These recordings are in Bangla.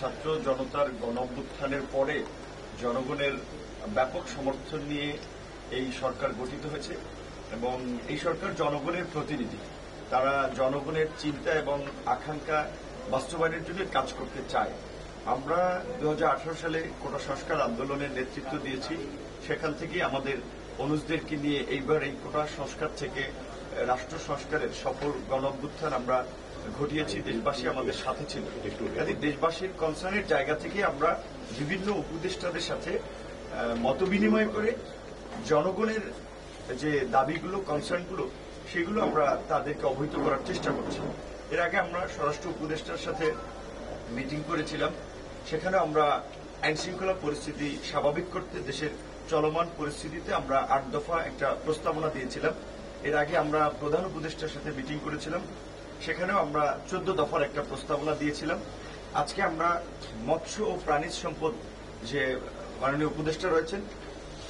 ছাত্র জনতার গণঅভ্যুত্থানের পরে জনগণের ব্যাপক সমর্থন নিয়ে এই সরকার গঠিত হয়েছে এবং এই সরকার জনগণের প্রতিনিধি। তারা জনগণের চিন্তা এবং আকাঙ্ক্ষা বাস্তবায়নের জন্য কাজ করতে চায়। আমরা 2018 সালে কোটা সংস্কার আন্দোলনের নেতৃত্ব দিয়েছি। সেখান থেকে আমাদের অনুজদেরকে নিয়ে এইবার এই কোটা সংস্কার থেকে রাষ্ট্র সংস্কারের সফল গণঅভ্যুত্থান আমরা ঘটিয়েছি। দেশবাসী আমাদের সাথে ছিল। কাজে দেশবাসীর কনসার্নের জায়গা থেকে আমরা বিভিন্ন উপদেষ্টাদের সাথে মতবিনিময় করে জনগণের যে দাবিগুলো, কনসার্নগুলো, সেগুলো আমরা তাদেরকে অবহিত করার চেষ্টা করছি। এর আগে আমরা স্বরাষ্ট্র উপদেষ্টার সাথে মিটিং করেছিলাম। সেখানে আমরা আইন শৃঙ্খলা পরিস্থিতি স্বাভাবিক করতে দেশের চলমান পরিস্থিতিতে আমরা 8 দফা একটা প্রস্তাবনা দিয়েছিলাম। এর আগে আমরা প্রধান উপদেষ্টার সাথে মিটিং করেছিলাম। সেখানেও আমরা 14 দফার একটা প্রস্তাবনা দিয়েছিলাম। আজকে আমরা মৎস্য ও প্রাণীজ সম্পদ যে মাননীয় উপদেষ্টা রয়েছেন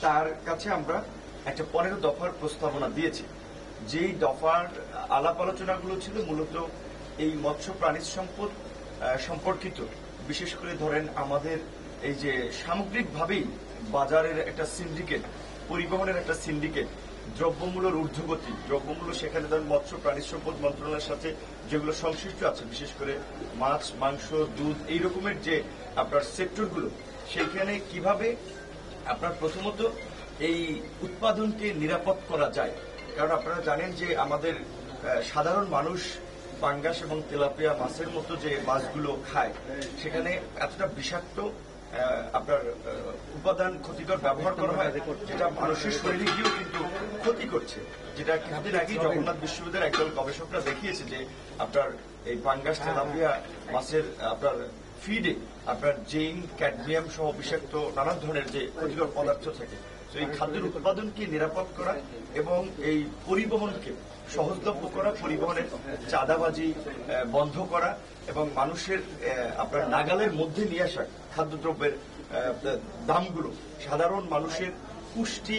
তার কাছে আমরা একটা 15 দফার প্রস্তাবনা দিয়েছি। যেই দফার আলাপ আলোচনাগুলো ছিল মূলত এই মৎস্য প্রাণীজ সম্পদ সম্পর্কিত। বিশেষ করে ধরেন আমাদের এই যে সামগ্রিকভাবেই বাজারের একটা সিন্ডিকেট, পরিবহনের একটা সিন্ডিকেট, দ্রব্যমূল্যের ঊর্ধ্বগতি, দ্রব্যমূল্য সেখানে ধরেন মৎস্য প্রাণী সম্পদ মন্ত্রণালয়ের সাথে যেগুলো সংশ্লিষ্ট আছে, বিশেষ করে মাছ, মাংস, দুধ, এই রকমের যে আপনার সেক্টরগুলো, সেইখানে কিভাবে আপনার প্রথমত এই উৎপাদনকে নিরাপদ করা যায়। কারণ আপনারা জানেন যে আমাদের সাধারণ মানুষ পাঙ্গাস এবং তেলাপিয়া মাছের মতো যে মাছগুলো খায়, সেখানে এতটা বিষাক্ত আপনার উপাদান ক্ষতিকর ব্যবহার করা হয়, যেটা মানুষের শরীরে গিয়েও কিন্তু ক্ষতি করছে। যেটা কিছুদিন আগেই জগন্নাথ বিশ্ববিদ্যালয়ের একদল গবেষকরা দেখিয়েছে যে আপনার এই পাঙ্গাস তেলাপিয়া মাছের আপনার ফিডে আপনার জিঙ্ক, ক্যাডমিয়াম সহ বিষাক্ত নানান ধরনের যে ক্ষতিকর পদার্থ থাকে। তো এই খাদ্যের উৎপাদনকে নিরাপদ করা এবং এই পরিবহনকে সহজলভ্য করা, পরিবহনের চাঁদাবাজি বন্ধ করা এবং মানুষের আপনার নাগালের মধ্যে নিয়ে আসা খাদ্যদ্রব্যের দামগুলো সাধারণ মানুষের পুষ্টি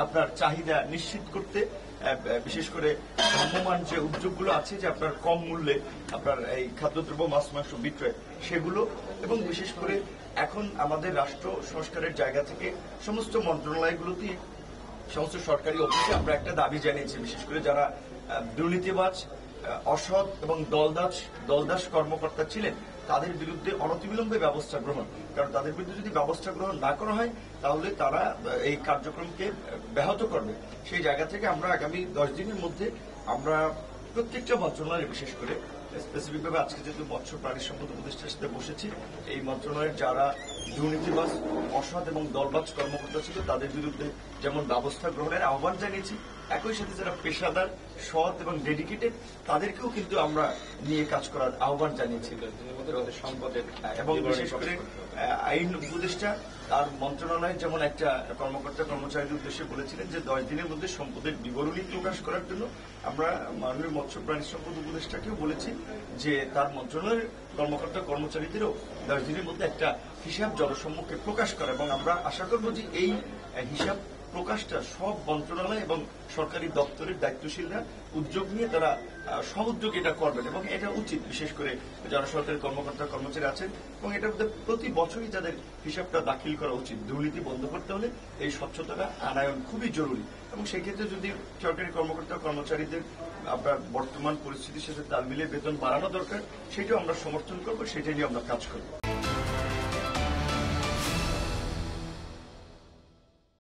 আপনার চাহিদা নিশ্চিত করতে, বিশেষ করে ভ্রাম্যমান যে উদ্যোগগুলো আছে যে আপনার কম মূল্যে আপনার এই খাদ্যদ্রব্য, মাছ, মাংস বিক্রয়, সেগুলো এবং বিশেষ করে এখন আমাদের রাষ্ট্র সংস্কারের জায়গা থেকে সমস্ত মন্ত্রণালয়গুলোতে, সমস্ত সরকারি অফিসে আমরা একটা দাবি জানিয়েছি, বিশেষ করে যারা দুর্নীতিবাজ, অসৎ এবং দলদাস কর্মকর্তা ছিলেন তাদের বিরুদ্ধে অনতিবিলম্বে ব্যবস্থা গ্রহণ। কারণ তাদের বিরুদ্ধে যদি ব্যবস্থা গ্রহণ না করা হয় তাহলে তারা এই কার্যক্রমকে ব্যাহত করবে। সেই জায়গা থেকে আমরা আগামী 10 দিনের মধ্যে আমরা প্রত্যেকটা মন্ত্রণালয়ে, বিশেষ করে স্পেসিফিকভাবে আজকে যেহেতু মৎস্য প্রাণী সম্পদ উপদেষ্টার সাথে বসেছি, এই মন্ত্রণালয়ের যারা দুর্নীতিবাজ, অসৎ এবং দলবাজ কর্মকর্তা ছিল তাদের বিরুদ্ধে যেমন ব্যবস্থা গ্রহণের আহ্বান জানিয়েছি, একই সাথে যারা পেশাদার, সৎ এবং ডেডিকেটেড তাদেরকেও কিন্তু আমরা নিয়ে কাজ করার আহ্বান জানিয়েছি। সম্পদের এবং বিশেষ করে আইন উপদেষ্টা তার মন্ত্রণালয়ে যেমন একটা কর্মকর্তা কর্মচারীদের উদ্দেশ্যে বলেছিলেন যে 10 দিনের মধ্যে সম্পদের বিবরণী প্রকাশ করার জন্য আমরা মাননীয় মৎস্য প্রাণী সম্পদ উপদেষ্টাকেও বলেছি যে তার মন্ত্রণালয়ের কর্মকর্তা কর্মচারীদেরও 10 দিনের মধ্যে একটা হিসাব জনসম্মুখে প্রকাশ করা, এবং আমরা আশা করব যে এই হিসাব প্রকাশটা সব মন্ত্রণালয় এবং সরকারি দপ্তরের দায়িত্বশীলরা উদ্যোগ নিয়ে তারা সহযোগ এটা করবেন এবং এটা উচিত। বিশেষ করে যারা সরকারি কর্মকর্তা কর্মচারী আছেন এবং এটার মধ্যে প্রতি বছরই তাদের হিসাবটা দাখিল করা উচিত। দুর্নীতি বন্ধ করতে হলে এই স্বচ্ছতাটা আনায়ন খুবই জরুরি এবং সেই ক্ষেত্রে যদি সরকারি কর্মকর্তা কর্মচারীদের আপনার বর্তমান পরিস্থিতির সাথে তাল মিলিয়ে বেতন বাড়ানো দরকার, সেটাও আমরা সমর্থন করবো, সেটা নিয়ে আমরা কাজ করবো।